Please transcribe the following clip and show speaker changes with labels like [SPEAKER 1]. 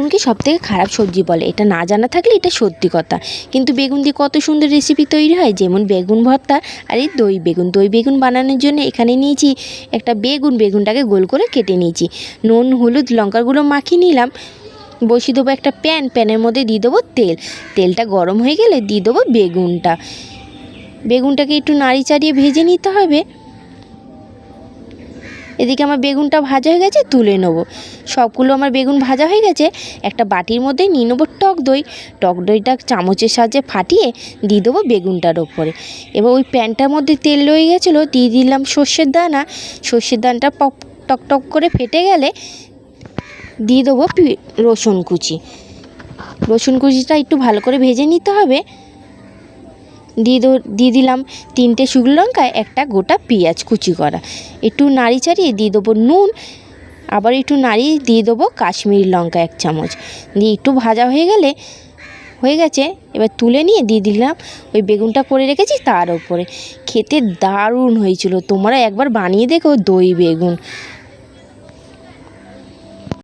[SPEAKER 1] বেগুনকে সবথেকে খারাপ সবজি বলে, এটা না জানা থাকলে এটা সত্যি কথা। কিন্তু বেগুন দিয়ে কত সুন্দর রেসিপি তৈরি হয়, যেমন বেগুন ভর্তা আর এই দই বেগুন বানানোর জন্য এখানে নিয়েছি একটা বেগুনটাকে গোল করে কেটে নিয়েছি। নুন হলুদ লঙ্কার গুঁড়ো মাখিয়ে নিলাম। বসিয়ে দেবো একটা প্যানের মধ্যে দিয়ে দেবো তেলটা গরম হয়ে গেলে দিয়ে দেবো বেগুনটাকে একটু নাড়ি চাড়িয়ে ভেজে নিতে হবে। এদিকে আমার বেগুনটা ভাজা হয়ে গেছে, তুলে নেবো। সবগুলো আমার বেগুন ভাজা হয়ে গেছে। একটা বাটির মধ্যে নিয়ে নেবো টক দইটা চামচের সাহায্যে ফাটিয়ে দিয়ে দেবো বেগুনটার ওপরে। এবার ওই প্যানটার মধ্যে তেল রয়ে গেছিলো, দিয়ে দিলাম সর্ষের দানাটা টক টক করে ফেটে গেলে দিয়ে দেবো রসুন কুচিটা একটু ভালো করে ভেজে নিতে হবে। দিয়ে দিলাম 3টে শুকনো লঙ্কা, একটা গোটা পেঁয়াজ কুচি করা। একটু নাড়ি চাড়িয়ে দিয়ে দেবো নুন, আবার একটু নাড়িয়ে দিয়ে দেবো কাশ্মীরি লঙ্কা 1 চামচ। দিয়ে একটু ভাজা হয়ে গেছে, এবার তুলে নিয়ে দিয়ে দিলাম ওই বেগুনটা করে রেখেছি তার ওপরে। খেতে দারুণ হয়েছিল, তোমরা একবার বানিয়ে দেখো দই বেগুন।